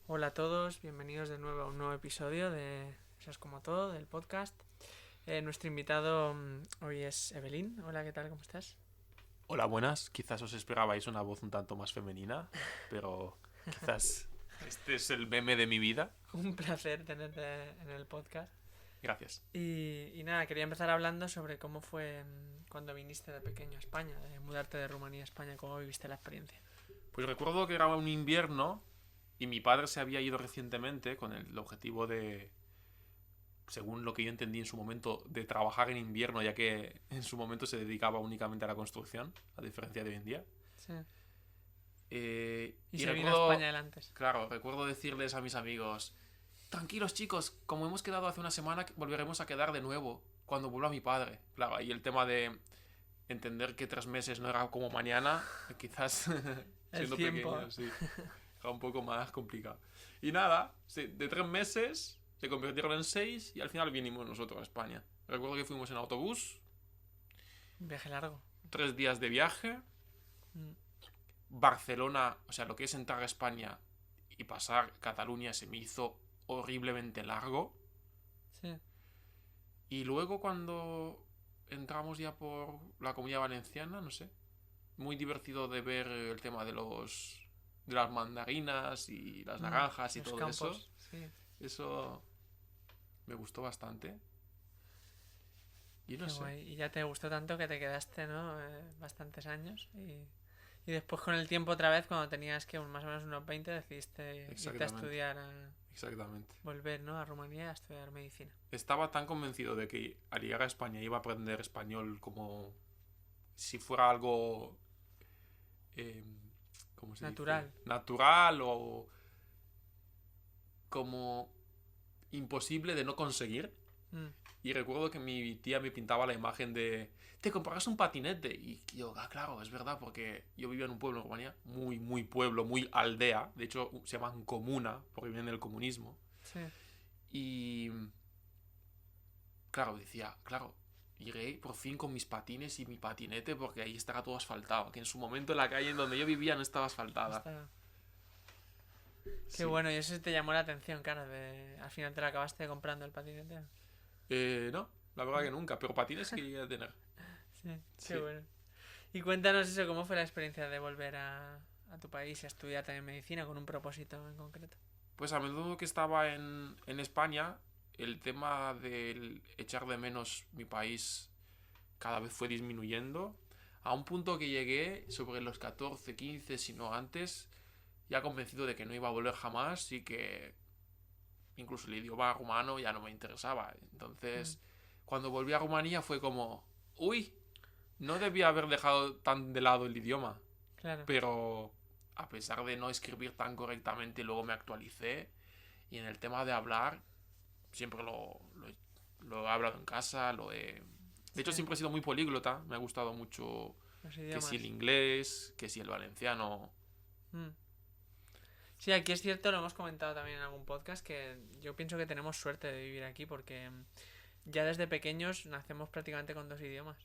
Hola a todos, bienvenidos de nuevo a un nuevo episodio de Eso es como todo, del podcast. Nuestro invitado hoy es Evelyn. Hola, ¿qué tal? ¿Cómo estás? Hola, buenas. Quizás os esperabais una voz un tanto más femenina, pero quizás este es el meme de mi vida. Un placer tenerte en el podcast. Gracias. Y nada, quería empezar hablando sobre cómo fue cuando viniste de pequeño a España, de mudarte de Rumanía a España, cómo viviste la experiencia. Pues recuerdo que era un invierno y mi padre se había ido recientemente con el objetivo de, según lo que yo entendí en su momento, de trabajar en invierno, ya que en su momento se dedicaba únicamente a la construcción, a diferencia de hoy en día. Sí. Y Y se vino a España recuerdo, él antes. claro, recuerdo decirles a mis amigos, tranquilos chicos, como hemos quedado hace una semana, volveremos a quedar de nuevo cuando vuelva mi padre. Claro, ahí el tema de entender que 3 meses no era como mañana, quizás El siendo tiempo. pequeño, sí, era un poco más complicado. Y nada, de 3 meses se convirtieron en 6 y al final vinimos nosotros a España. Recuerdo que fuimos en autobús, Un viaje largo. 3 días de viaje, Mm, Barcelona, o sea, lo que es entrar a España y pasar Cataluña se me hizo horriblemente largo. Sí. Y luego cuando entramos ya por la Comunidad Valenciana, no sé, muy divertido de ver el tema de las mandarinas y las Mm, naranjas y los todo eso. campos, sí. Eso me gustó bastante. Y no Qué sé, guay. Y ya te gustó tanto que te quedaste, ¿no? Bastantes años. Y después con el tiempo otra vez, cuando tenías que más o menos unos 20, decidiste irte a exactamente, estudiar, exactamente. volver, ¿no? A Rumanía a estudiar medicina. Estaba tan convencido de que al llegar a España iba a aprender español como si fuera algo, eh, ¿cómo se dice? Natural. Natural o como imposible de no conseguir. Mm, Y recuerdo que mi tía me pintaba la imagen de, te comprarás un patinete. Y yo, claro, es verdad, porque yo vivía en un pueblo en Rumanía, muy, muy pueblo, muy aldea. De hecho, se llaman comuna, porque viene del comunismo. sí. Y, claro, decía, claro, iré por fin con mis patines y mi patinete, porque ahí estará todo asfaltado. Que en su momento la calle en donde yo vivía no estaba asfaltada. Está... Qué Sí. bueno, y eso te llamó la atención, claro. Al final te lo acabaste comprando el patinete. No, la verdad ¿No? que nunca, pero patines sí que llegué a tener. Sí, qué Sí. bueno. Y cuéntanos eso, ¿cómo fue la experiencia de volver a tu país y a estudiar también medicina con un propósito en concreto? Pues a menudo que estaba en España, el tema del echar de menos mi país cada vez fue disminuyendo, a un punto que llegué sobre los 14 15 si no antes, ya convencido de que no iba a volver jamás y que incluso el idioma rumano ya no me interesaba. Mm, Entonces, cuando volví a Rumanía fue como, uy, no debía haber dejado tan de lado el idioma, claro. pero a pesar de no escribir tan correctamente, luego me actualicé y en el tema de hablar, siempre lo he hablado en casa, lo he... De hecho, Sí, siempre he sido muy políglota, me ha gustado mucho los que si el idiomas. inglés, que si el valenciano. Mm. Sí, aquí es cierto, lo hemos comentado también en algún podcast, que yo pienso que tenemos suerte de vivir aquí porque ya desde pequeños nacemos prácticamente con dos idiomas,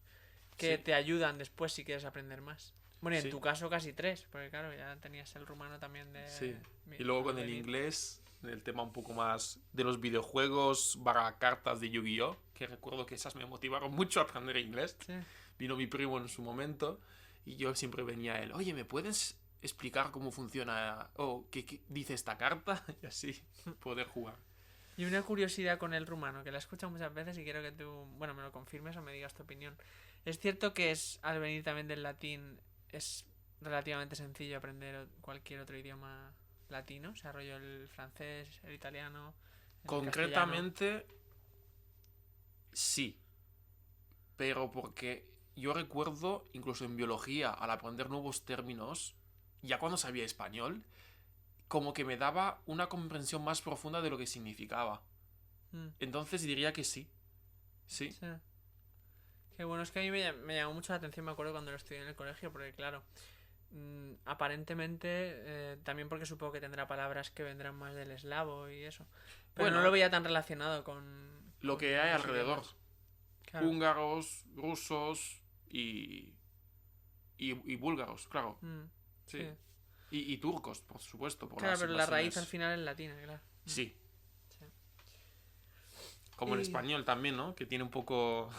que Sí, te ayudan después si quieres aprender más. Bueno, y en sí, tu caso casi tres, porque claro, ya tenías el rumano también sí. Y luego al con el venir. inglés, el tema un poco más de los videojuegos, barra cartas de Yu-Gi-Oh! Que recuerdo que esas me motivaron mucho a aprender inglés. Sí, Vino mi primo en su momento y yo siempre venía a él, oye, ¿me puedes explicar cómo funciona o qué dice esta carta? Y así poder jugar. y una curiosidad con el rumano, que la he escuchado muchas veces y quiero que tú, bueno, me lo confirmes o me digas tu opinión. Es cierto que al venir también del latín, es relativamente sencillo aprender cualquier otro idioma latino, o sea, rollo el francés, el italiano, el castellano. Concretamente, sí, pero porque yo recuerdo, incluso en biología, al aprender nuevos términos, ya cuando sabía español, como que me daba una comprensión más profunda de lo que significaba. Mm, Entonces diría que sí, sí, sí. Qué bueno, es que a mí me llamó mucho la atención, me acuerdo cuando lo estudié en el colegio, porque claro, aparentemente, también porque supongo que tendrá palabras que vendrán más del eslavo y eso, pero no lo bueno, veía tan relacionado lo que con hay los alrededor. idiomas. Claro. Húngaros, rusos y búlgaros, claro. Mm, sí. Sí. Y turcos, por supuesto. Por Claro, las pero la raíz invasiones. al final es latina, claro. Sí. Sí. Como el Y- español también, ¿no? Que tiene un poco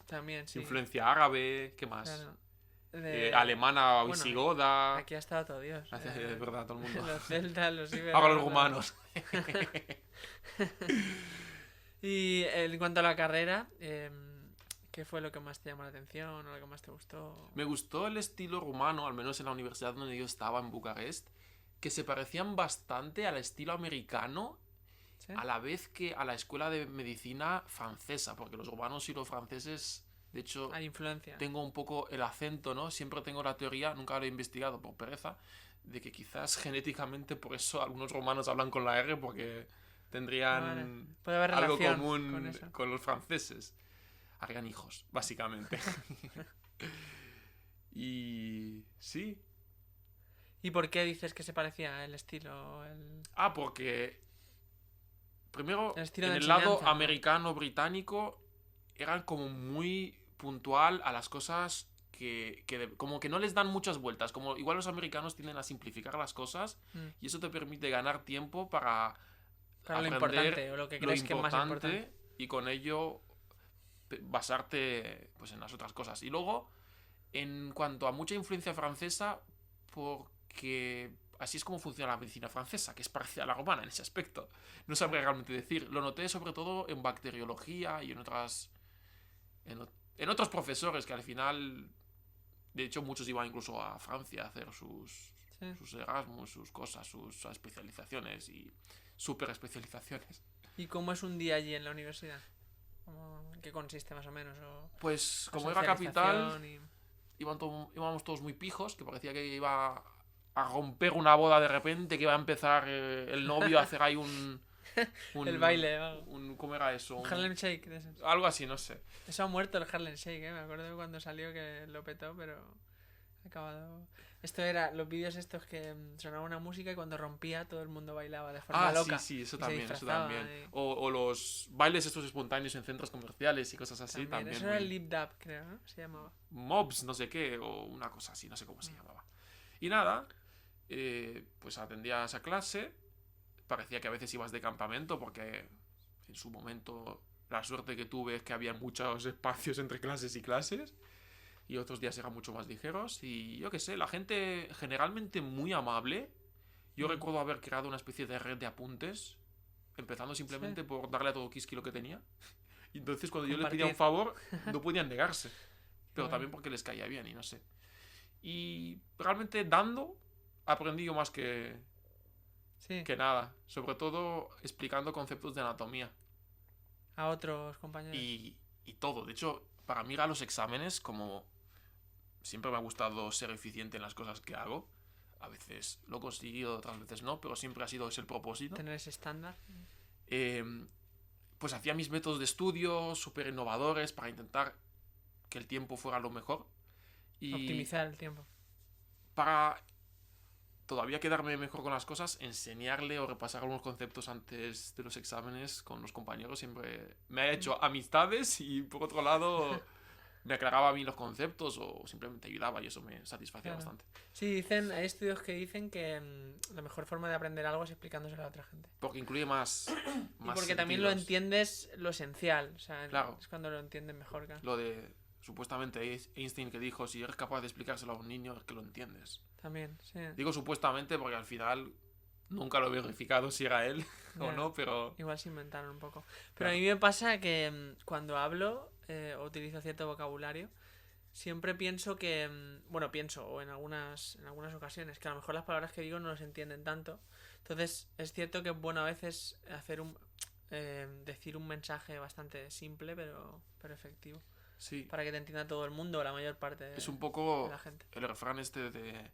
También, sí. influencia árabe. ¿Qué más? Claro. Alemana Bueno, visigoda. aquí ha estado todo Dios. Es verdad, todo el mundo. Los celtas, los íberos. Ahora los rumanos. Y en cuanto a la carrera, ¿qué fue lo que más te llamó la atención o lo que más te gustó? Me gustó el estilo rumano, al menos en la universidad donde yo estaba, en Bucarest, que se parecían bastante al estilo americano, ¿Sí? a la vez que a la escuela de medicina francesa, porque los rumanos y los franceses, de hecho, Hay influencia. tengo un poco el acento, ¿no? Siempre tengo la teoría, nunca lo he investigado por pereza, de que quizás genéticamente por eso algunos romanos hablan con la R, porque tendrían Vale. Puede haber algo relación común con eso. con los franceses. Harían hijos, básicamente. Y sí. ¿Y por qué dices que se parecía el estilo? Porque primero El estilo en de el lado enseñanza, ¿no? americano-británico eran como muy puntual a las cosas como que no les dan muchas vueltas. Como igual los americanos tienden a simplificar las cosas Mm. y eso te permite ganar tiempo para Para lo aprender importante o lo que lo crees que es más importante. y con ello basarte pues en las otras cosas. Y luego, en cuanto a mucha influencia francesa, porque así es como funciona la medicina francesa, que es parecida a la romana en ese aspecto. No sabría realmente decir. Lo noté sobre todo en bacteriología y en otras. En otros profesores que al final. De hecho, muchos iban incluso a Francia a hacer sus Sí. Erasmus, sus cosas, sus especializaciones y super especializaciones. ¿Y cómo es un día allí en la universidad? ¿En qué consiste más o menos? Pues La como era capital, socialización íbamos todos muy pijos, que parecía que iba a romper una boda de repente, que iba a empezar el novio a hacer ahí el baile. ¿cómo era eso? Un Harlem Shake. De esos. Algo así, no sé. Eso ha muerto el Harlem Shake, ¿eh? Me acuerdo de cuando salió que lo petó, pero ha acabado. Esto era los vídeos estos que sonaba una música y cuando rompía todo el mundo bailaba de forma loca. Sí, eso y se también, eso disfrazaba también. O los bailes estos espontáneos en centros comerciales y cosas así también. Eso era el lip dub, creo, ¿no? Se llamaba. Mobs, no sé qué, o una cosa así, no sé cómo se llamaba. Y nada, pues atendía a esa clase. Parecía que a veces ibas de campamento porque en su momento la suerte que tuve es que había muchos espacios entre clases y clases y otros días eran mucho más ligeros y yo qué sé, la gente generalmente muy amable. Yo recuerdo haber creado una especie de red de apuntes empezando simplemente por darle a todo Kiski lo que tenía y entonces cuando yo les pedía un favor no podían negarse, pero también porque les caía bien y no sé. Y realmente dando aprendí yo más que nada, sobre todo explicando conceptos de anatomía. A otros compañeros. Y todo. De hecho, para mí a los exámenes, como siempre me ha gustado ser eficiente en las cosas que hago, a veces lo he conseguido, otras veces no, pero siempre ha sido ese el propósito. Tener ese estándar. Pues hacía mis métodos de estudio súper innovadores para intentar que el tiempo fuera lo mejor. Y optimizar el tiempo. Para todavía quedarme mejor con las cosas, enseñarle o repasar algunos conceptos antes de los exámenes con los compañeros siempre me ha hecho amistades y por otro lado me aclaraba a mí los conceptos o simplemente ayudaba y eso me satisfacía bastante. Sí, hay estudios que dicen que la mejor forma de aprender algo es explicándoselo a otra gente. Porque incluye más y porque sentidos. También lo entiendes lo esencial, o sea, claro. Es cuando lo entiendes mejor. Claro. Lo de supuestamente Einstein que dijo, si eres capaz de explicárselo a un niño es que lo entiendes. También, sí. Digo supuestamente porque al final nunca lo he verificado si era él o no, pero... Igual se inventaron un poco. Pero a mí me pasa que cuando hablo o utilizo cierto vocabulario, siempre pienso que... o en algunas ocasiones, que a lo mejor las palabras que digo no las entienden tanto. Entonces es cierto que es bueno a veces decir un mensaje bastante simple pero efectivo. Sí. Para que te entienda todo el mundo, la mayor parte de es un poco de la gente. El refrán este de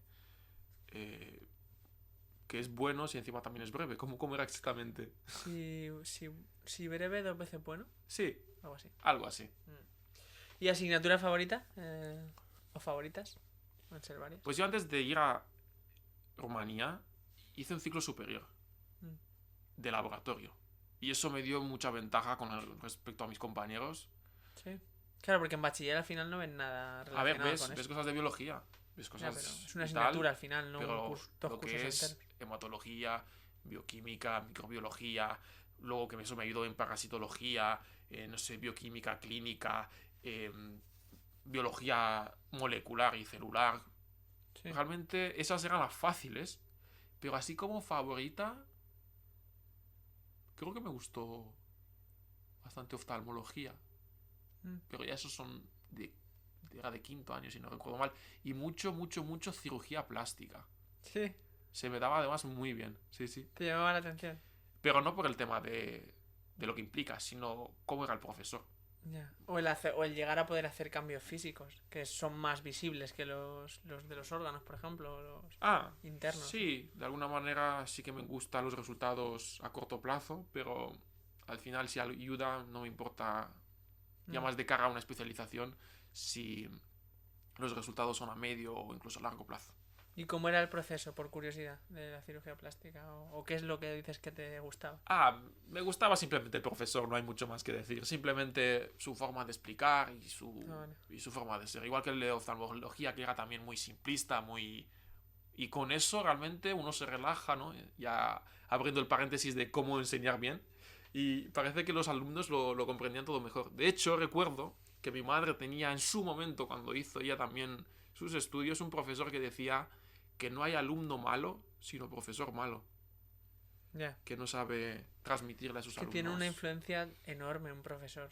que es bueno si encima también es breve. ¿Cómo era exactamente? Si breve, 2 veces bueno. Sí. Algo así. ¿Y asignatura favorita? ¿O favoritas? Pueden ser varias. Pues yo antes de ir a Rumanía hice un ciclo superior de laboratorio. Y eso me dio mucha ventaja respecto a mis compañeros. Sí. Claro, porque en bachiller al final no ven nada relacionado con eso. Ves cosas de biología. ves Ya, cosas pero es una y tal, asignatura al final, no pero dos lo que cursos es enteros. hematología, bioquímica, microbiología, luego que eso me ayudó en parasitología, no sé, bioquímica clínica, biología molecular y celular. Sí. Realmente esas eran las fáciles, pero así como favorita, creo que me gustó bastante oftalmología, Mm. pero ya esos son era de quinto año, si no recuerdo mal, y mucho, mucho, mucho cirugía plástica. Sí, Se me daba además muy bien, sí, sí. te llamaba la atención. Pero no por el tema de lo que implica, sino cómo era el profesor. Ya. O el llegar a poder hacer cambios físicos, que son más visibles que los de los órganos, por ejemplo, o los Ah, internos. sí, de alguna manera sí que me gustan los resultados a corto plazo, pero al final si ayuda no me importa ya Mm. más de cara a una especialización si los resultados son a medio o incluso a largo plazo. ¿Y cómo era el proceso, por curiosidad, de la cirugía plástica? O qué es lo que dices que te gustaba? Ah, me gustaba simplemente el profesor, no hay mucho más que decir. Simplemente su forma de explicar Ah, vale. y su forma de ser. Igual que el de oftalmología, que era también muy simplista, muy... Y con eso realmente uno se relaja, ¿no? Ya abriendo el paréntesis de cómo enseñar bien. Y parece que los alumnos lo comprendían todo mejor. De hecho, recuerdo que mi madre tenía en su momento, cuando hizo ella también sus estudios, un profesor que decía que no hay alumno malo, sino profesor malo, Ya. que no sabe transmitirle a sus Que tiene una alumnos. influencia enorme un profesor.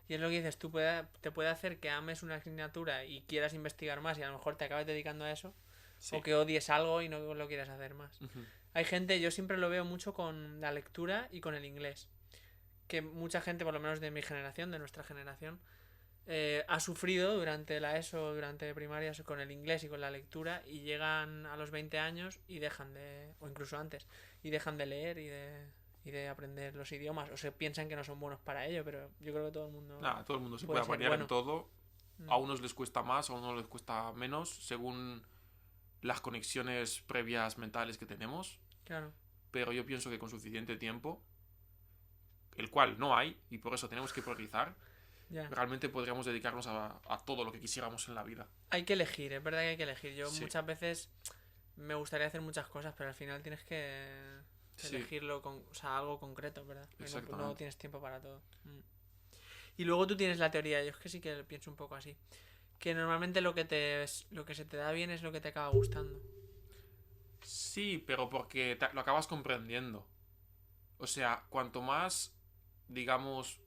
Y es lo que dices, te puede hacer que ames una asignatura y quieras investigar más y a lo mejor te acabes dedicando a eso, o Sí. que odies algo y no lo quieras hacer más. Ujú. Hay gente, yo siempre lo veo mucho con la lectura y con el inglés, que mucha gente, por lo menos de mi generación, de nuestra generación, ha sufrido durante la ESO, durante primarias con el inglés y con la lectura y llegan a los 20 años y dejan de, o incluso antes, y dejan de leer y de aprender los idiomas, o se piensan que no son buenos para ello, pero yo creo que todo el mundo Nada, todo el mundo se puede puede ser apañar en bueno. todo. Mm. A unos les cuesta más, a unos les cuesta menos, según las conexiones previas mentales que tenemos. Claro, Pero yo pienso que con suficiente tiempo, el cual no hay, y por eso tenemos que priorizar, ya. realmente podríamos dedicarnos a todo lo que quisiéramos en la vida. Hay que elegir, es verdad que hay que elegir. Yo Sí, muchas veces me gustaría hacer muchas cosas, pero al final tienes que sí, elegirlo con, o sea, algo concreto, ¿verdad? Porque no exactamente. tienes tiempo para todo. Mm. Y luego tú tienes la teoría, yo es que sí que pienso un poco así. Que normalmente lo que se te da bien es lo que te acaba gustando. Sí, pero porque lo acabas comprendiendo. O sea, cuanto más, digamos,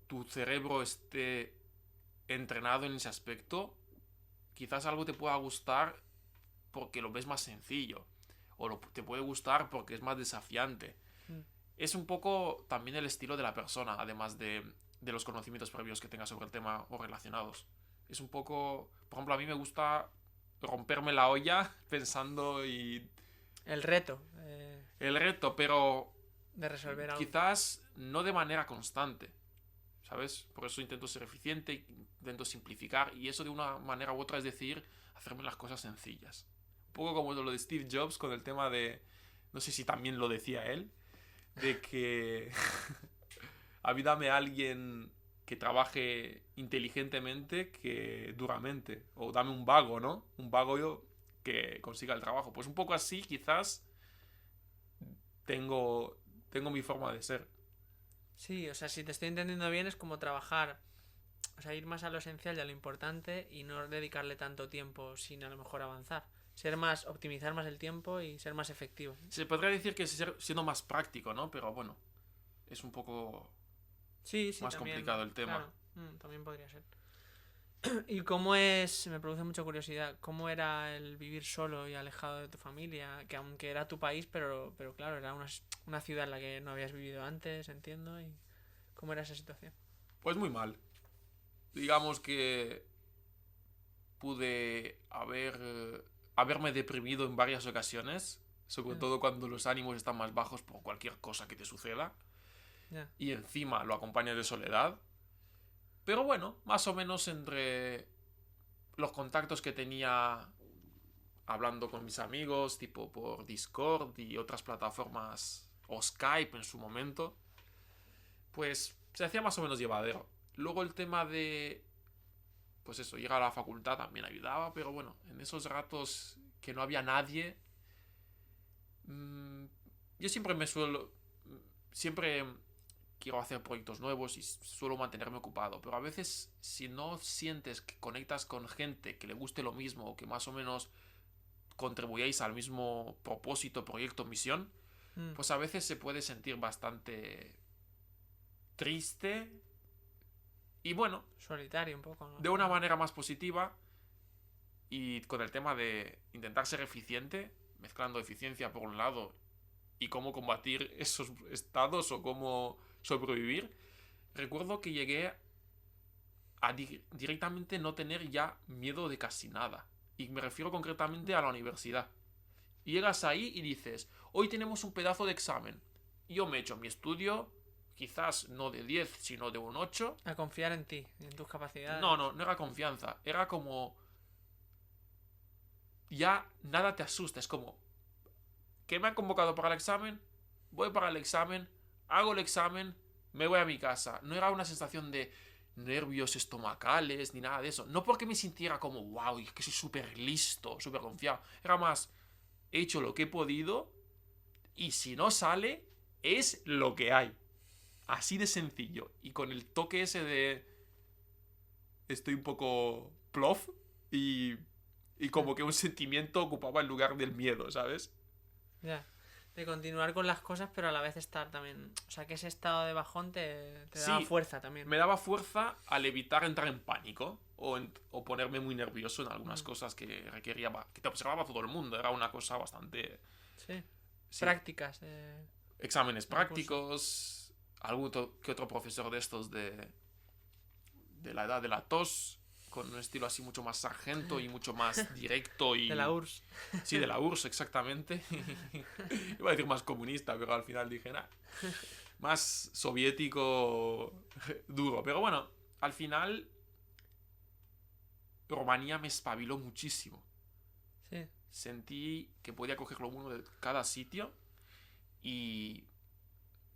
tu cerebro esté entrenado en ese aspecto, quizás algo te pueda gustar porque lo ves más sencillo. O te puede gustar porque es más desafiante. Mm. Es un poco también el estilo de la persona, además de los conocimientos previos que tenga sobre el tema o relacionados. Es un poco... Por ejemplo, a mí me gusta romperme la olla pensando y El reto el reto, pero de resolver algo. quizás no de manera constante, ¿sabes? Por eso intento ser eficiente, intento simplificar y eso de una manera u otra es decir, hacerme las cosas sencillas. Un poco como lo de Steve Jobs con el tema de, no sé si también lo decía él, de que a mí dame a alguien que trabaje inteligentemente que duramente, o dame un vago, ¿no? Un vago yo que consiga el trabajo. Pues un poco así quizás tengo mi forma de ser. Sí, o sea, si te estoy entendiendo bien es como trabajar, o sea, ir más a lo esencial y a lo importante y no dedicarle tanto tiempo sin a lo mejor avanzar. Ser más, optimizar más el tiempo y ser más efectivo. Se podría decir que es siendo más práctico, ¿no? Pero bueno, es un poco Sí, sí, más también, complicado el tema. claro, también podría ser. ¿Y cómo es, me produce mucha curiosidad, cómo era el vivir solo y alejado de tu familia? Que aunque era tu país, pero claro, era una ciudad en la que no habías vivido antes, entiendo, y cómo era esa situación. Pues muy mal. Digamos que pude haberme deprimido en varias ocasiones, sobre Ya, todo cuando los ánimos están más bajos por cualquier cosa que te suceda, ya, y encima lo acompañas de soledad. Pero bueno, más o menos entre los contactos que tenía hablando con mis amigos, tipo por Discord y otras plataformas, o Skype en su momento, pues se hacía más o menos llevadero. Luego el tema de pues eso, ir a la facultad también ayudaba, pero bueno, en esos ratos que no había nadie, yo siempre quiero hacer proyectos nuevos y suelo mantenerme ocupado, pero a veces si no sientes que conectas con gente que le guste lo mismo o que más o menos contribuyáis al mismo propósito, proyecto, misión, pues a veces se puede sentir bastante triste y bueno, solitario un poco, ¿no? de una manera más positiva y con el tema de intentar ser eficiente, mezclando eficiencia por un lado y cómo combatir esos estados o cómo sobrevivir. Recuerdo que llegué a directamente no tener ya miedo de casi nada. Y me refiero concretamente a la universidad. Y llegas ahí y dices, hoy tenemos un pedazo de examen. Y yo me echo mi estudio, quizás no de 10, sino de un 8. A confiar en ti, en tus capacidades. No era confianza. Era como... ya nada te asusta. Es como... ¿que me han convocado para el examen? Voy para el examen, hago el examen, me voy a mi casa. No era una sensación de nervios estomacales ni nada de eso. No porque me sintiera como, wow, es que soy súper listo, súper confiado. Era más, he hecho lo que he podido y si no sale, es lo que hay. Así de sencillo. Y con el toque ese de... estoy un poco plof y como que un sentimiento ocupaba el lugar del miedo, ¿sabes? Ya. De continuar con las cosas, pero a la vez estar también... O sea, que ese estado de bajón te daba fuerza también. Me daba fuerza al evitar entrar en pánico o ponerme muy nervioso en algunas cosas que requería... que te observaba todo el mundo. Era una cosa bastante... Sí. Prácticas. Exámenes prácticos. Algún que otro profesor de estos de la edad de la tos, con un estilo así mucho más sargento y mucho más directo y... De la URSS. Sí, de la URSS, exactamente. Iba a decir más comunista, pero al final dije, nah, más soviético duro. Pero bueno, al final Rumanía me espabiló muchísimo. Sí. Sentí que podía coger lo bueno de cada sitio y...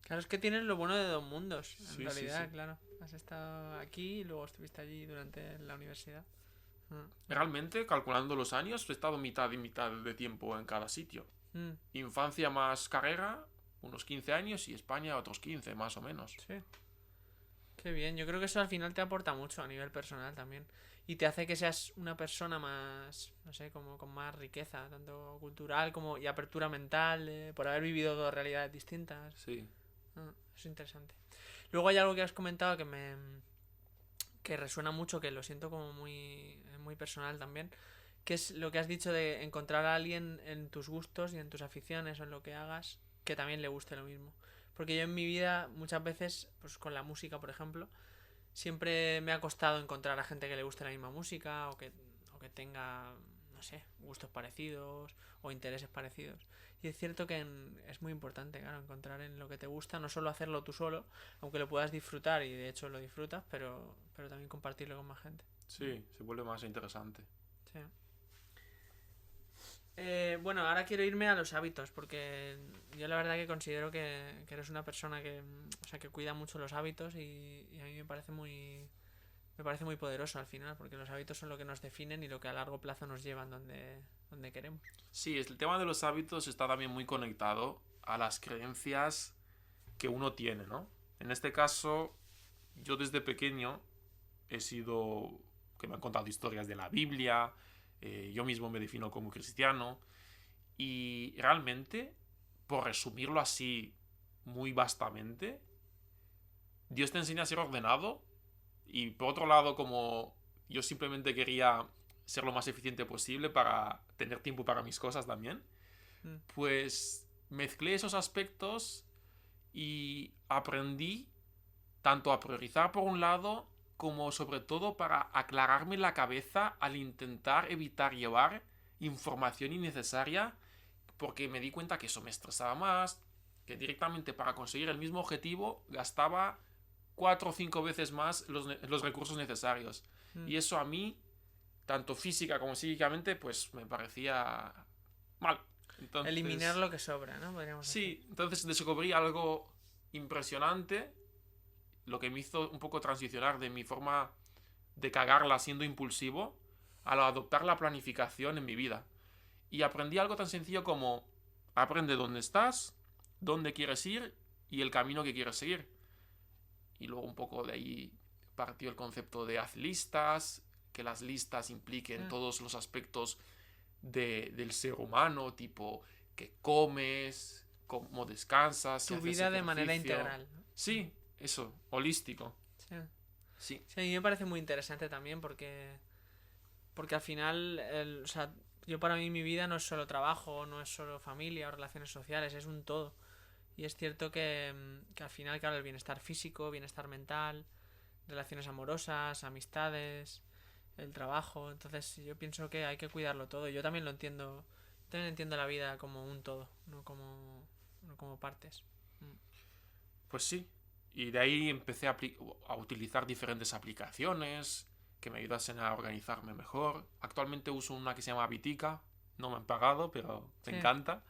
Claro, es que tienes lo bueno de dos mundos, en Sí, realidad, sí. claro. Has estado aquí y luego estuviste allí durante la universidad. Realmente, calculando los años, he estado mitad y mitad de tiempo en cada sitio. Infancia más carrera, unos 15 años, y España otros 15, más o menos. Sí. Qué bien, yo creo que eso al final te aporta mucho a nivel personal también. Y te hace que seas una persona más, no sé, como con más riqueza, tanto cultural como y apertura mental, por haber vivido dos realidades distintas. Sí. Es interesante. Luego hay algo que has comentado que resuena mucho, que lo siento como muy personal también, que es lo que has dicho de encontrar a alguien en tus gustos y en tus aficiones o en lo que hagas que también le guste lo mismo. Porque yo en mi vida muchas veces, pues con la música por ejemplo, siempre me ha costado encontrar a gente que le guste la misma música o que tenga, no sé, gustos parecidos o intereses parecidos. Y es cierto que es muy importante, claro, encontrar en lo que te gusta, no solo hacerlo tú solo, aunque lo puedas disfrutar y de hecho lo disfrutas, pero también compartirlo con más gente. Sí, se vuelve más interesante. Sí. Bueno, ahora quiero irme a los hábitos, porque yo la verdad que considero que eres una persona que, o sea, que cuida mucho los hábitos y a mí me parece muy poderoso al final, porque los hábitos son lo que nos definen y lo que a largo plazo nos llevan donde queremos. Sí, el tema de los hábitos está también muy conectado a las creencias que uno tiene, ¿no? En este caso, yo desde pequeño he sido... que me han contado historias de la Biblia, yo mismo me defino como cristiano, y realmente, por resumirlo así muy vastamente, Dios te enseña a ser ordenado, y por otro lado, como yo simplemente quería ser lo más eficiente posible para tener tiempo para mis cosas también, pues mezclé esos aspectos y aprendí tanto a priorizar por un lado como sobre todo para aclararme la cabeza al intentar evitar llevar información innecesaria, porque me di cuenta que eso me estresaba más, que directamente para conseguir el mismo objetivo gastaba 4 o 5 veces más los recursos necesarios. Y eso a mí, tanto física como psíquicamente, pues me parecía mal. Entonces, eliminar lo que sobra, ¿no? Podríamos decir. Entonces descubrí algo impresionante, lo que me hizo un poco transicionar de mi forma de cagarla siendo impulsivo al adoptar la planificación en mi vida. Y aprendí algo tan sencillo como aprende dónde estás, dónde quieres ir y el camino que quieres seguir. Y luego un poco de ahí partió el concepto de haz listas, que las listas impliquen todos los aspectos del ser humano, tipo qué comes, cómo descansas, si Tu haces vida de manera ejercicio. integral, ¿no? Sí, eso, holístico. Sí. Sí. Sí, a mí me parece muy interesante también porque al final, o sea, yo para mí mi vida no es solo trabajo, no es solo familia o relaciones sociales, es un todo. Y es cierto que al final, claro, el bienestar físico, bienestar mental, relaciones amorosas, amistades, el trabajo, entonces yo pienso que hay que cuidarlo todo. Yo también lo entiendo, también entiendo la vida como un todo, no como partes. Pues sí. Y de ahí empecé a utilizar diferentes aplicaciones que me ayudasen a organizarme mejor. Actualmente uso una que se llama Habitica. No me han pagado, pero me Sí. encanta.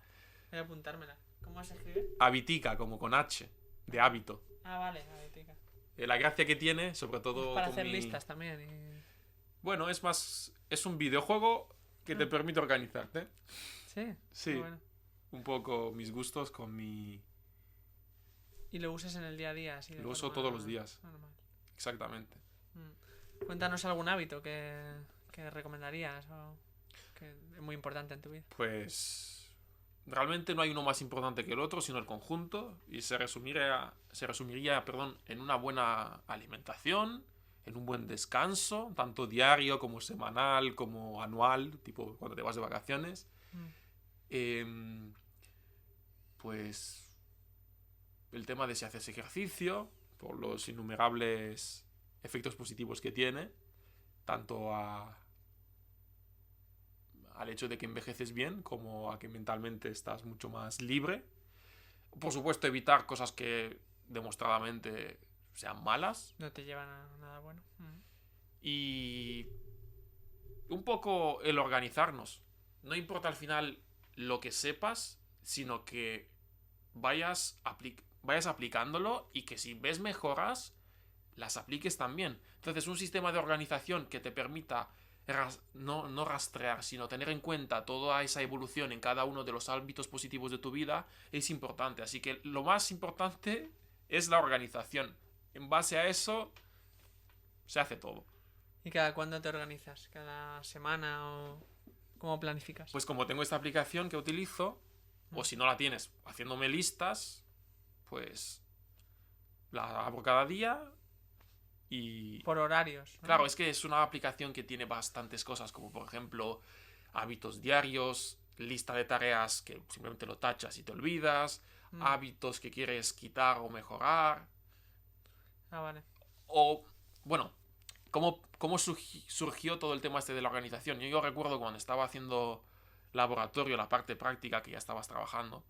Voy a apuntármela. ¿Cómo se escribe? Habitica, como con H, de hábito. Ah, vale, Habitica. La gracia que tiene, sobre todo Para con hacer mi... listas también. Bueno, es más... Es un videojuego que te permite organizarte. Sí, Sí. qué bueno. Un poco mis gustos con mi... Y lo usas en el día a día, así de Lo uso forma todos los días. normal. Exactamente. Cuéntanos algún hábito que recomendarías o que es muy importante en tu vida. Pues... Realmente no hay uno más importante que el otro, sino el conjunto. Y se resumiría en una buena alimentación, en un buen descanso, tanto diario como semanal, como anual, tipo cuando te vas de vacaciones. Pues el tema de si haces ejercicio, por los innumerables efectos positivos que tiene, tanto al hecho de que envejeces bien, como a que mentalmente estás mucho más libre. Por supuesto, evitar cosas que demostradamente sean malas. No te llevan a nada bueno. Y un poco el organizarnos. No importa al final lo que sepas, sino que vayas aplicándolo y que si ves mejoras, las apliques también. Entonces, un sistema de organización que te permita no rastrear, sino tener en cuenta toda esa evolución en cada uno de los ámbitos positivos de tu vida es importante. Así que lo más importante es la organización. En base a eso se hace todo. ¿Y cada cuándo te organizas? ¿Cada semana o cómo planificas? Pues como tengo esta aplicación que utilizo, o si no la tienes haciéndome listas, pues la abro cada día. Y por horarios, ¿no? Claro, es que es una aplicación que tiene bastantes cosas, como por ejemplo hábitos diarios, lista de tareas que simplemente lo tachas y te olvidas, hábitos que quieres quitar o mejorar. Ah, vale. O, bueno, ¿cómo surgió todo el tema este de la organización? Yo recuerdo cuando estaba haciendo laboratorio, la parte práctica que ya estabas trabajando,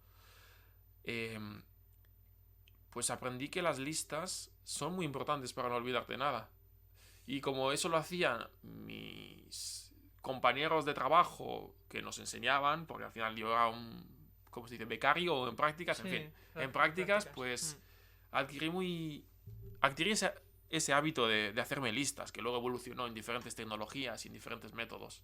pues aprendí que las listas son muy importantes para no olvidarte nada. Y como eso lo hacían mis compañeros de trabajo que nos enseñaban, porque al final yo era un, ¿cómo se dice?, becario o en prácticas, Sí, en fin. claro, En prácticas, prácticas. pues adquirí ese hábito de hacerme listas, que luego evolucionó en diferentes tecnologías y en diferentes métodos.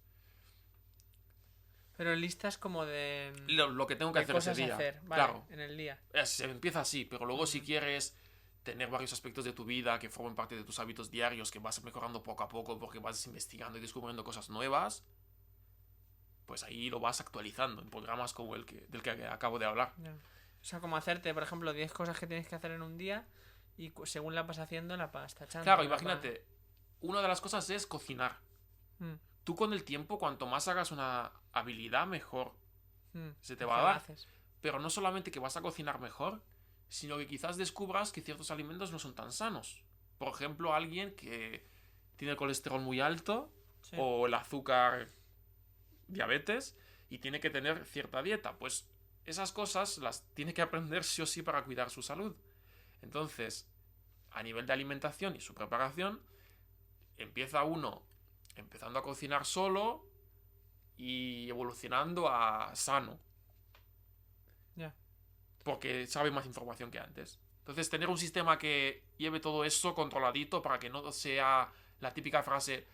Pero listas como de Lo que tengo que hacer ese cosas a día. hacer, vale, Claro. en el día. Se empieza así, pero luego si quieres tener varios aspectos de tu vida que formen parte de tus hábitos diarios, que vas mejorando poco a poco porque vas investigando y descubriendo cosas nuevas, pues ahí lo vas actualizando en programas como del que acabo de hablar. Ya. O sea, como hacerte, por ejemplo, 10 cosas que tienes que hacer en un día y según la vas haciendo, la vas tachando. Claro, imagínate, una de las cosas es cocinar. Tú con el tiempo, cuanto más hagas una habilidad, mejor se te va a dar. Pero no solamente que vas a cocinar mejor, sino que quizás descubras que ciertos alimentos no son tan sanos. Por ejemplo, alguien que tiene el colesterol muy alto o el azúcar, diabetes, y tiene que tener cierta dieta. Pues esas cosas las tiene que aprender sí o sí para cuidar su salud. Entonces, a nivel de alimentación y su preparación, empieza uno empezando a cocinar solo y evolucionando a sano. Ya. Porque sabe más información que antes. Entonces, tener un sistema que lleve todo eso controladito para que no sea la típica frase,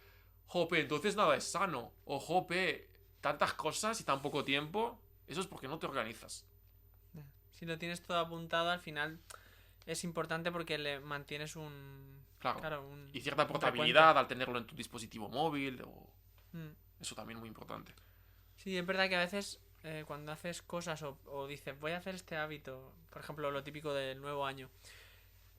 jope, entonces nada es sano, o jope, tantas cosas y tan poco tiempo, eso es porque no te organizas. Si lo tienes todo apuntado, al final es importante porque le mantienes un... Claro, un, y cierta un portabilidad recuento. al tenerlo en tu dispositivo móvil, Mm. eso también muy importante. Sí, es verdad que a veces cuando haces cosas o dices voy a hacer este hábito, por ejemplo lo típico del nuevo año,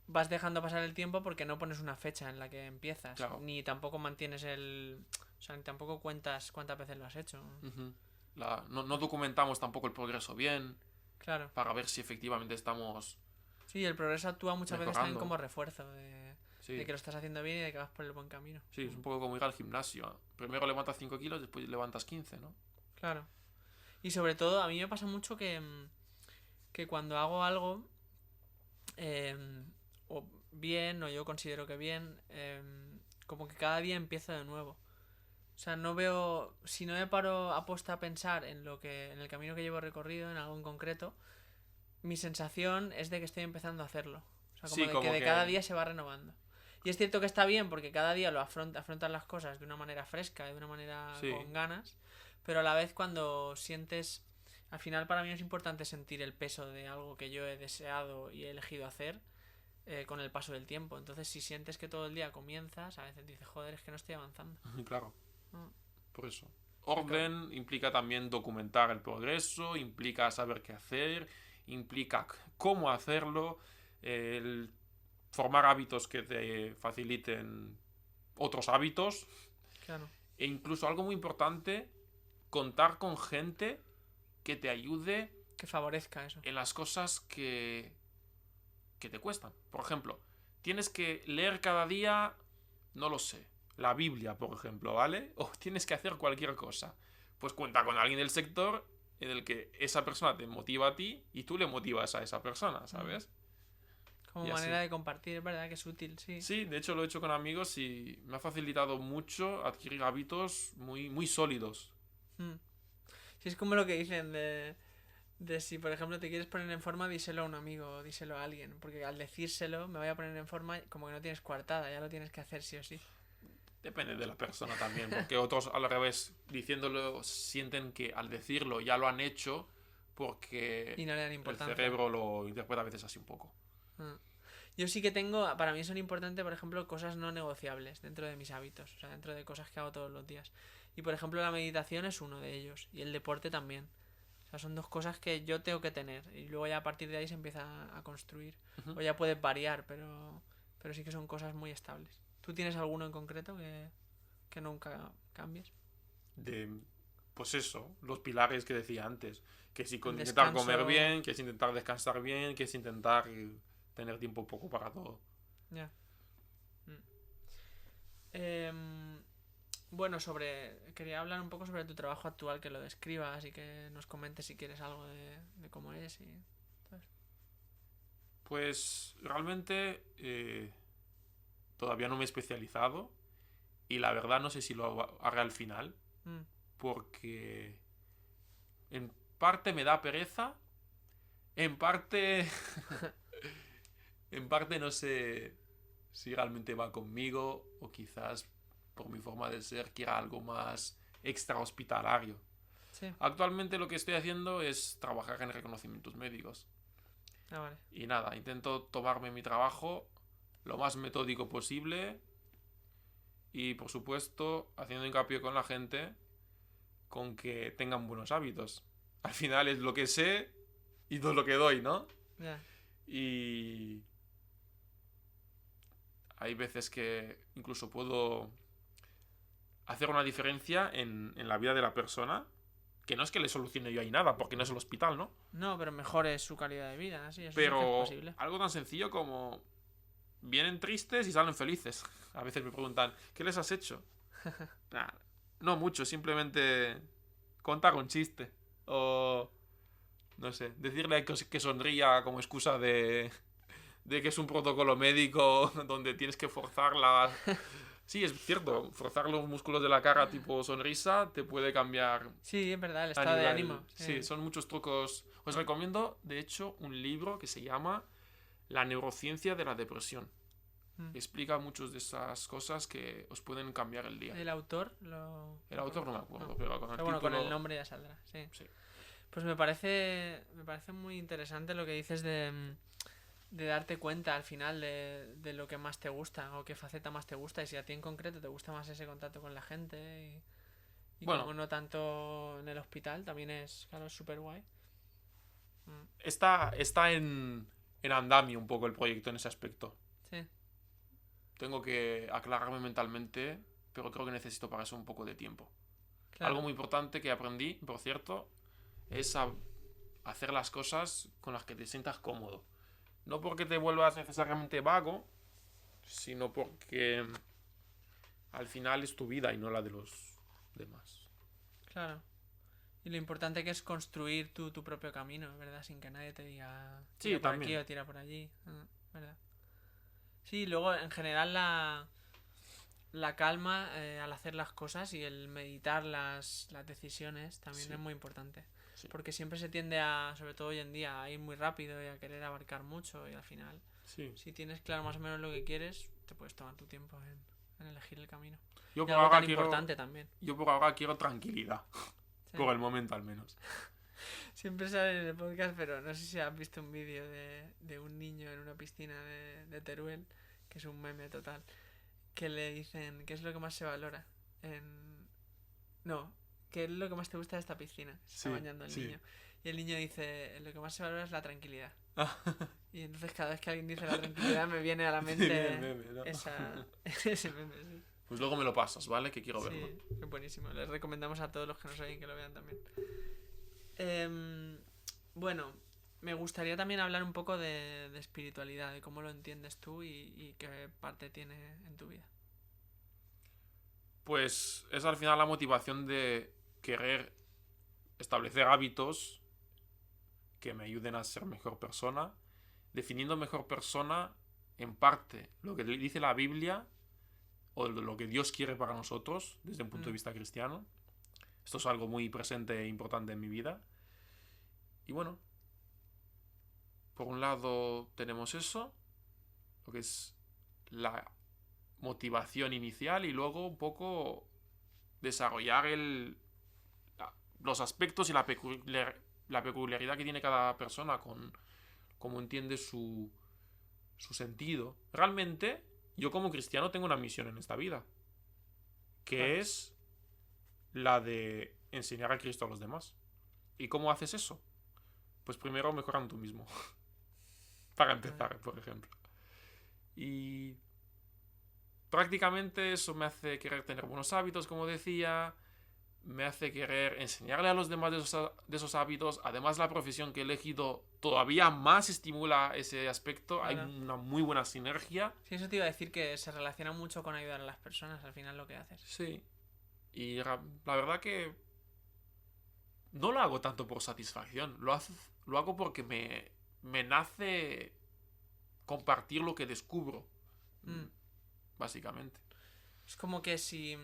vas dejando pasar el tiempo porque no pones una fecha en la que empiezas, Claro. ni tampoco mantienes o sea, ni tampoco cuentas cuántas veces lo has hecho. Ujú. No documentamos tampoco el progreso bien Claro. para ver si efectivamente estamos Sí, el progreso actúa muchas veces también mejorando. como refuerzo de Sí, que lo estás haciendo bien y de que vas por el buen camino. sí, es un poco como ir al gimnasio. Primero levantas 5 kilos, después levantas 15, ¿no? Claro. Y sobre todo, a mí me pasa mucho que cuando hago algo, eh, o bien, o yo considero que bien, como que cada día empiezo de nuevo. O sea, no veo, si no me paro aposta a pensar en el camino que llevo recorrido, en algo en concreto, mi sensación es de que estoy empezando a hacerlo. O sea, como Sí, de que como de que... cada día se va renovando. Y es cierto que está bien porque cada día afrontas las cosas de una manera fresca, de una manera Sí, con ganas, pero a la vez cuando sientes, al final para mí es importante sentir el peso de algo que yo he deseado y he elegido hacer con el paso del tiempo. Entonces si sientes que todo el día comienzas, a veces dices, joder, es que no estoy avanzando. claro, Mm. por eso. Orden implica también documentar el progreso, implica saber qué hacer, implica cómo hacerlo, el formar hábitos que te faciliten otros hábitos Claro. e incluso algo muy importante, contar con gente que te ayude Que favorezca eso. en las cosas que te cuestan. Por ejemplo, tienes que leer cada día, no lo sé, la Biblia, por ejemplo, ¿vale? O tienes que hacer cualquier cosa. Pues cuenta con alguien del sector en el que esa persona te motiva a ti y tú le motivas a esa persona, ¿sabes? Como Y así. manera de compartir, es verdad que es útil, sí. Sí, de hecho lo he hecho con amigos y me ha facilitado mucho adquirir hábitos muy, muy sólidos. Mm. Sí, es como lo que dicen de si, por ejemplo, te quieres poner en forma, díselo a un amigo, díselo a alguien. Porque al decírselo, me voy a poner en forma, como que no tienes coartada, ya lo tienes que hacer sí o sí. Depende de la persona también, porque otros al revés, diciéndolo, sienten que al decirlo ya lo han hecho porque Y no le dan el importancia. cerebro lo interpreta a veces así un poco. Ah. Yo sí que tengo, para mí son importantes, por ejemplo, cosas no negociables dentro de mis hábitos, o sea, dentro de cosas que hago todos los días. Y por ejemplo, la meditación es uno de ellos, y el deporte también. O sea, son dos cosas que yo tengo que tener, y luego ya a partir de ahí se empieza a construir. Ujú. O ya puedes variar, pero sí que son cosas muy estables. ¿Tú tienes alguno en concreto que nunca cambies? De, pues eso, los pilares que decía antes, que si El intentar descanso. comer bien, que es intentar descansar bien, que es intentar tener tiempo un poco para todo. Ya. Mm. Bueno, quería hablar un poco sobre tu trabajo actual, que lo describas y que nos comentes si quieres algo de cómo es y... ¿sabes? Pues realmente todavía no me he especializado y la verdad no sé si lo haré al final Mm. porque en parte me da pereza, en parte en parte no sé si realmente va conmigo o quizás por mi forma de ser quiera algo más extra hospitalario. Sí. Actualmente lo que estoy haciendo es trabajar en reconocimientos médicos. Ah, vale. Y nada, intento tomarme mi trabajo lo más metódico posible y por supuesto haciendo hincapié con la gente con que tengan buenos hábitos. Al final es lo que sé y todo lo que doy, ¿no? Ya. Y hay veces que incluso puedo hacer una diferencia en la vida de la persona, que no es que le solucione yo ahí nada, porque no es el hospital, ¿no? No, pero mejore su calidad de vida, sí, eso sí que es Pero posible. algo tan sencillo como vienen tristes y salen felices. A veces me preguntan, ¿qué les has hecho? Nah, no mucho, simplemente contar un chiste. O, no sé, decirle que sonría como excusa de que es un protocolo médico donde tienes que forzar la... Sí, es cierto, forzar los músculos de la cara tipo sonrisa te puede cambiar Sí, es verdad, el a estado de nivel... ánimo. Sí, son muchos trucos. Os recomiendo, de hecho, un libro que se llama La neurociencia de la depresión. explica muchas de esas cosas que os pueden cambiar el día. ¿El autor? El autor no me acuerdo, No. pero con el Pero bueno, título... con el nombre ya saldrá, sí. Sí. Pues me parece muy interesante lo que dices de darte cuenta al final de lo que más te gusta o qué faceta más te gusta y si a ti en concreto te gusta más ese contacto con la gente y Bueno. como no tanto en el hospital, también es, claro, súper guay. Está en andamio un poco el proyecto en ese aspecto. Sí. Tengo que aclararme mentalmente, pero creo que necesito para eso un poco de tiempo. Claro. Algo muy importante que aprendí, por cierto, es hacer las cosas con las que te sientas cómodo. No porque te vuelvas necesariamente vago, sino porque al final es tu vida y no la de los demás. Claro. Y lo importante que es construir tu propio camino, ¿verdad? Sin que nadie te diga tira por aquí o tira por allí, ¿verdad? Sí, luego en general la calma al hacer las cosas y el meditar las decisiones también es muy importante. Sí. Porque siempre se tiende a, sobre todo hoy en día, a ir muy rápido y a querer abarcar mucho y al final, si tienes claro más o menos lo que quieres, te puedes tomar tu tiempo en elegir el camino. Yo por ahora importante también. Yo por ahora quiero tranquilidad. Sí. Por el momento al menos. Siempre sale en el podcast, pero no sé si has visto un vídeo de un niño en una piscina de Teruel, que es un meme total, que le dicen, ¿qué es lo que más se valora? ¿Qué es lo que más te gusta de esta piscina? Se está bañando el niño. Y el niño dice, lo que más se valora es la tranquilidad. Y entonces cada vez que alguien dice la tranquilidad me viene a la mente meme, ¿no? ese meme, sí. Pues luego me lo pasas, ¿vale? Que quiero verlo. Sí, es buenísimo. Les recomendamos a todos los que nos oyen que lo vean también. Bueno, me gustaría también hablar un poco de espiritualidad, de cómo lo entiendes tú y qué parte tiene en tu vida. Pues es al final la motivación de querer establecer hábitos que me ayuden a ser mejor persona, definiendo mejor persona en parte lo que dice la Biblia o lo que Dios quiere para nosotros desde un punto de vista cristiano. Esto es algo muy presente e importante en mi vida. Y bueno, por un lado tenemos eso, lo que es la motivación inicial, y luego un poco desarrollar los aspectos y la peculiaridad que tiene cada persona con cómo entiende su sentido. Realmente, yo como cristiano tengo una misión en esta vida, que es la de enseñar a Cristo a los demás. ¿Y cómo haces eso? Pues primero mejorando tú mismo. Para empezar, por ejemplo. Y prácticamente eso me hace querer tener buenos hábitos, como decía. Me hace querer enseñarle a los demás de esos hábitos. Además, la profesión que he elegido todavía más estimula ese aspecto. Claro. Hay una muy buena sinergia. Sí, eso te iba a decir, que se relaciona mucho con ayudar a las personas, al final, lo que haces. Sí. Y la verdad que no lo hago tanto por satisfacción. Lo hago porque me nace compartir lo que descubro. Básicamente. Es como que si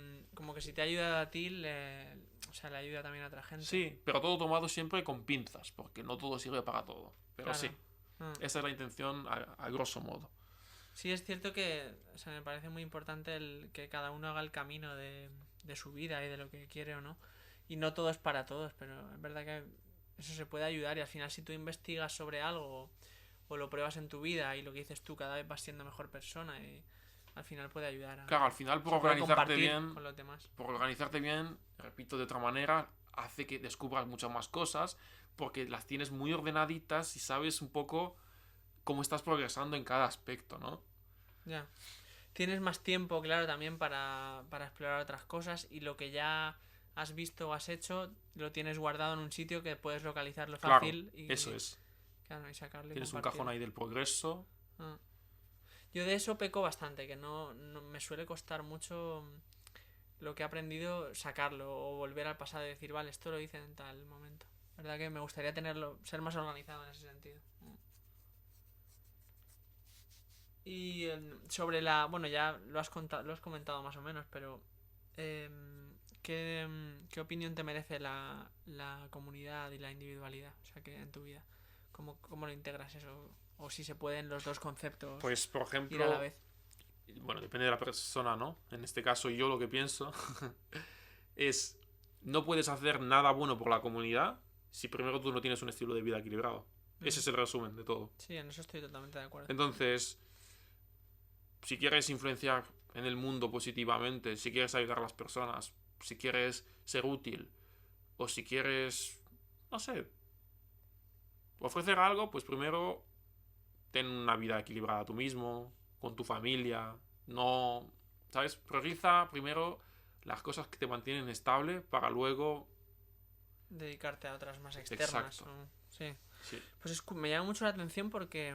te ayuda a ti, le ayuda también a otra gente. Sí, pero todo tomado siempre con pinzas, porque no todo sirve para todo. Pero claro. Sí, esa es la intención a grosso modo. Sí, es cierto que me parece muy importante el que cada uno haga el camino de su vida y de lo que quiere o no. Y no todo es para todos, pero es verdad que eso se puede ayudar, y al final si tú investigas sobre algo o lo pruebas en tu vida y lo que dices tú, cada vez vas siendo mejor persona y al final puede ayudar. Claro, al final por organizarte bien, con los demás. Por organizarte bien, repito, de otra manera, hace que descubras muchas más cosas, porque las tienes muy ordenaditas y sabes un poco cómo estás progresando en cada aspecto, ¿no? Ya. Tienes más tiempo, claro, también para explorar otras cosas, y lo que ya has visto o has hecho lo tienes guardado en un sitio que puedes localizarlo fácil. Claro, eso es. Claro, y sacarlo. Tienes un cajón ahí del progreso. Yo de eso peco bastante, que no me suele costar mucho lo que he aprendido sacarlo o volver al pasado y decir, vale, esto lo hice en tal momento. La verdad que me gustaría ser más organizado en ese sentido. Y sobre bueno, ya lo has comentado más o menos, pero ¿qué opinión te merece la comunidad y la individualidad? O sea, que en tu vida, ¿cómo lo integras eso? O si se pueden los dos conceptos, pues por ejemplo, ir a la vez. bueno, depende de la persona, ¿no? En este caso yo lo que pienso es, no puedes hacer nada bueno por la comunidad si primero tú no tienes un estilo de vida equilibrado. Ese es el resumen de todo. Sí, en eso estoy totalmente de acuerdo. Entonces, si quieres influenciar en el mundo positivamente, si quieres ayudar a las personas, si quieres ser útil, o si quieres, no sé, ofrecer algo, pues primero ten una vida equilibrada tú mismo, con tu familia, no, ¿sabes? Prioriza primero las cosas que te mantienen estable para luego... Dedicarte a otras más externas. Exacto. Sí. Sí. Pues me llama mucho la atención porque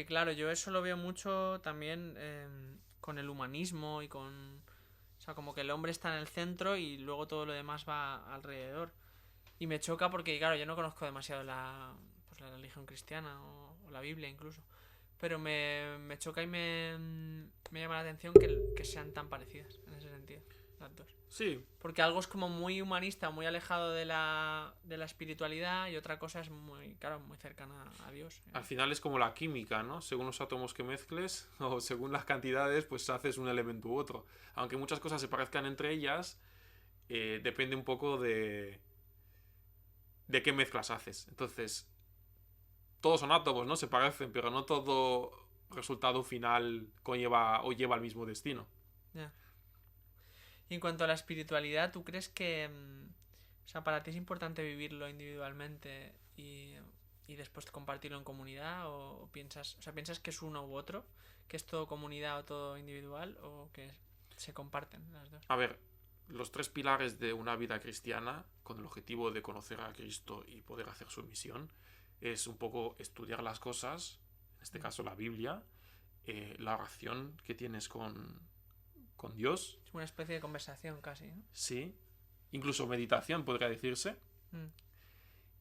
claro, yo eso lo veo mucho también con el humanismo y con... O sea, como que el hombre está en el centro y luego todo lo demás va alrededor. Y me choca porque, claro, yo no conozco demasiado la religión cristiana o la Biblia incluso. Pero me choca y me llama la atención que sean tan parecidas en ese sentido, las dos. Sí. Porque algo es como muy humanista, muy alejado de la espiritualidad y otra cosa es muy, claro, muy cercana a Dios. Al final es como la química, ¿no? Según los átomos que mezcles o según las cantidades, pues haces un elemento u otro. Aunque muchas cosas se parezcan entre ellas, depende un poco de qué mezclas haces. Entonces, todos son átomos, ¿no? Se parecen, pero no todo resultado final conlleva o lleva al mismo destino. Ya. Y en cuanto a la espiritualidad, ¿tú crees que... o sea, para ti es importante vivirlo individualmente y después compartirlo en comunidad? ¿O piensas que es uno u otro? ¿Que es todo comunidad o todo individual? ¿O que se comparten las dos? A ver, los 3 pilares de una vida cristiana, con el objetivo de conocer a Cristo y poder hacer su misión, es un poco estudiar las cosas, en este caso la Biblia, la oración que tienes con Dios. Es una especie de conversación casi, ¿no? Sí. Incluso meditación, podría decirse. Mm.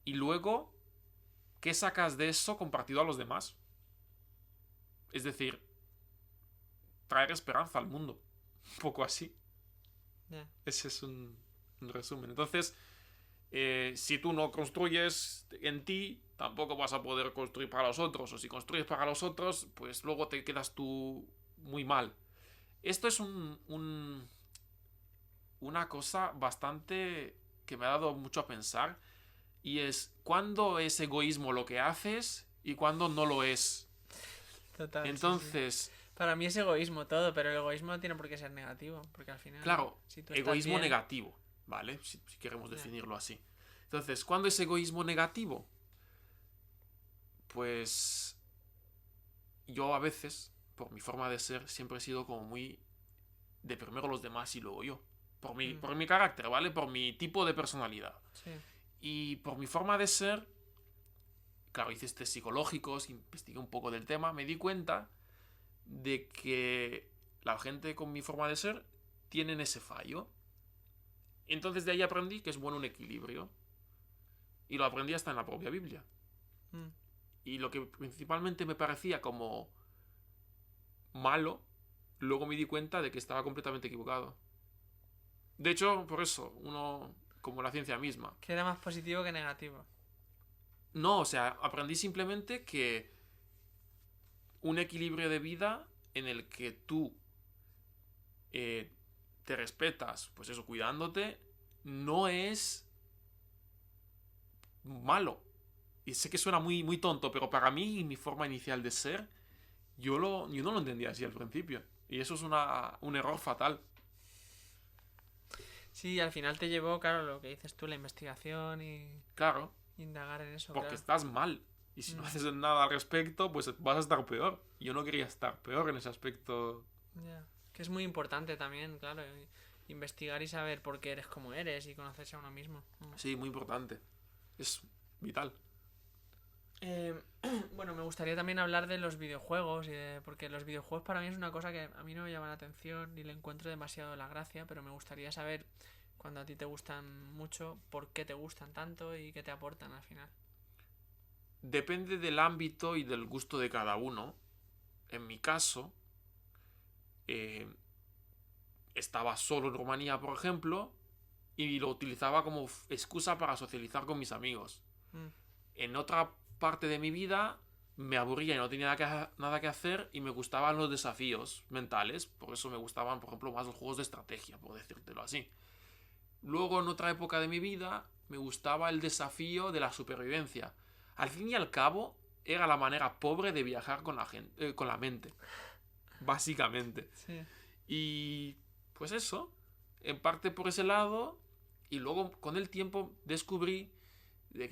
Y luego, ¿qué sacas de eso compartido a los demás? Es decir, traer esperanza al mundo. Un poco así. Yeah. Ese es un resumen. Entonces, si tú no construyes en ti, tampoco vas a poder construir para los otros. O si construyes para los otros, pues luego te quedas tú muy mal. Esto es una cosa bastante que me ha dado mucho a pensar. Y es cuándo es egoísmo lo que haces y cuándo no lo es. Total. Entonces... Sí. Para mí es egoísmo todo, pero el egoísmo no tiene por qué ser negativo. Porque al final... Claro, si tú egoísmo bien... negativo, ¿vale? Si queremos definirlo así. Entonces, ¿cuándo es egoísmo negativo? Pues... yo a veces, por mi forma de ser, siempre he sido como muy... de primero los demás y luego yo. Por mi carácter, ¿vale? Por mi tipo de personalidad. Sí. Y por mi forma de ser... claro, hice test psicológicos, investigué un poco del tema, me di cuenta de que la gente con mi forma de ser tienen ese fallo. Entonces de ahí aprendí que es bueno un equilibrio. Y lo aprendí hasta en la propia Biblia. Y lo que principalmente me parecía como malo, luego me di cuenta de que estaba completamente equivocado. De hecho, por eso, uno, como la ciencia misma. Que era más positivo que negativo. No, o sea, aprendí simplemente que un equilibrio de vida en el que tú te respetas, pues eso, cuidándote, no es malo. Y sé que suena muy, muy tonto, pero para mí y mi forma inicial de ser, yo no lo entendía así al principio. Y eso es un error fatal. Sí, al final te llevó, claro, lo que dices tú, la investigación y... Claro. Indagar en eso, porque claro. estás mal. Y si no haces nada al respecto, pues vas a estar peor. Yo no quería estar peor en ese aspecto. Ya. Que es muy importante también, claro. Investigar y saber por qué eres como eres y conocerse a uno mismo. Sí, muy importante. Es vital. Bueno, me gustaría también hablar de los videojuegos. Porque los videojuegos para mí es una cosa que a mí no me llama la atención ni le encuentro demasiado la gracia. Pero me gustaría saber, cuando a ti te gustan mucho, por qué te gustan tanto y qué te aportan al final. Depende del ámbito y del gusto de cada uno. En mi caso, estaba solo en Rumanía, por ejemplo, y lo utilizaba como excusa para socializar con mis amigos. En otra parte de mi vida me aburría y no tenía nada que hacer y me gustaban los desafíos mentales. Por eso me gustaban, por ejemplo, más los juegos de estrategia, por decírtelo así. Luego, en otra época de mi vida, me gustaba el desafío de la supervivencia. Al fin y al cabo, era la manera pobre de viajar con con la mente. Básicamente. Sí. Y pues eso, en parte por ese lado, y luego con el tiempo descubrí de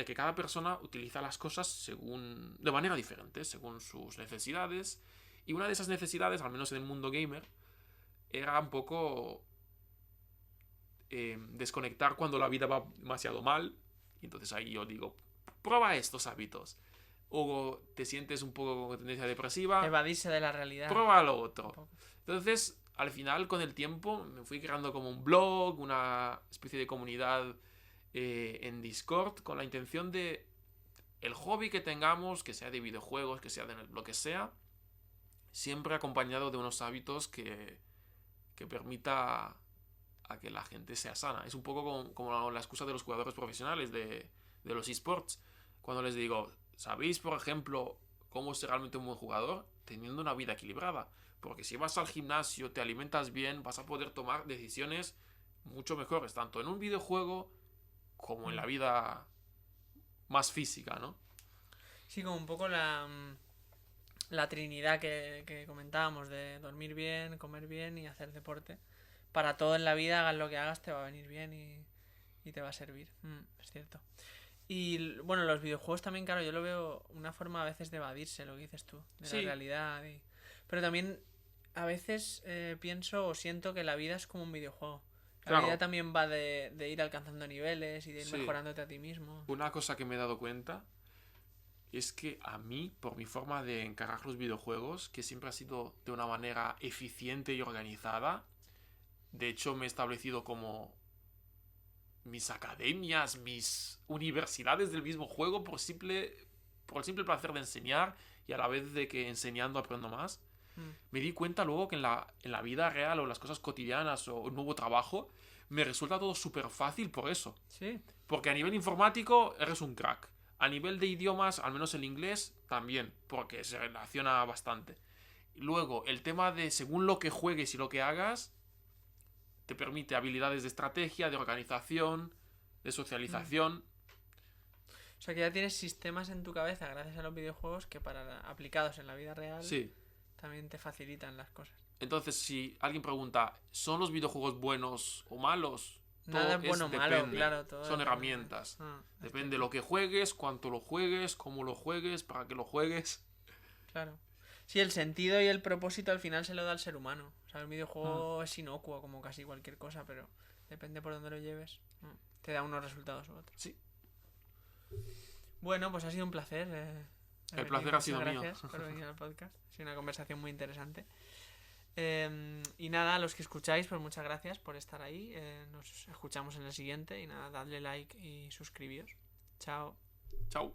que cada persona utiliza las cosas de manera diferente, según sus necesidades. Y una de esas necesidades, al menos en el mundo gamer, era un poco desconectar cuando la vida va demasiado mal. Y entonces ahí yo digo, prueba estos hábitos. O te sientes un poco con tendencia depresiva, Evadirse de la realidad. prueba lo otro. Entonces, al final, con el tiempo, me fui creando como un blog, una especie de comunidad en Discord, con la intención de el hobby que tengamos, que sea de videojuegos, que sea de lo que sea, siempre acompañado de unos hábitos que permita a que la gente sea sana. Es un poco como la excusa de los jugadores profesionales de los esports. Cuando les digo, ¿sabéis, por ejemplo, cómo ser realmente un buen jugador? Teniendo una vida equilibrada. Porque si vas al gimnasio, te alimentas bien, vas a poder tomar decisiones mucho mejores, tanto en un videojuego como en la vida más física, ¿no? Sí, como un poco la trinidad que comentábamos de dormir bien, comer bien y hacer deporte. Para todo en la vida, hagas lo que hagas, te va a venir bien y te va a servir. Es cierto. Y bueno, los videojuegos también, claro, yo lo veo una forma a veces de evadirse, lo que dices tú, de Sí. la realidad. Pero también a veces pienso o siento que la vida es como un videojuego. La Claro. vida también va de ir alcanzando niveles y de ir Sí. mejorándote a ti mismo. Una cosa que me he dado cuenta es que a mí, por mi forma de encarar los videojuegos, que siempre ha sido de una manera eficiente y organizada, de hecho me he establecido como mis academias, mis universidades del mismo juego por el simple placer de enseñar y a la vez de que enseñando aprendo más. Me di cuenta luego que en la vida real o en las cosas cotidianas o un nuevo trabajo me resulta todo súper fácil por eso. Sí. Porque a nivel informático eres un crack. A nivel de idiomas, al menos el inglés, también, porque se relaciona bastante. Luego, el tema de según lo que juegues y lo que hagas, te permite habilidades de estrategia, de organización, de socialización. O sea que ya tienes sistemas en tu cabeza gracias a los videojuegos que aplicados en la vida real Sí. también te facilitan las cosas. Entonces, si alguien pregunta, ¿son los videojuegos buenos o malos? Nada es bueno o malo, depende. claro. Todo Son depende. herramientas. Depende de lo que juegues, cuánto lo juegues, cómo lo juegues, para qué lo juegues. Claro. Sí, el sentido y el propósito al final se lo da al ser humano. O sea, el videojuego es inocuo como casi cualquier cosa, pero depende por dónde lo lleves. Te da unos resultados u otros. Sí. Bueno, pues ha sido un placer. El placer ha sido mío. Gracias por venir al podcast. Ha sido una conversación muy interesante. Y nada, a los que escucháis, pues muchas gracias por estar ahí. Nos escuchamos en el siguiente. Y nada, dadle like y suscribíos. Chao. Chao.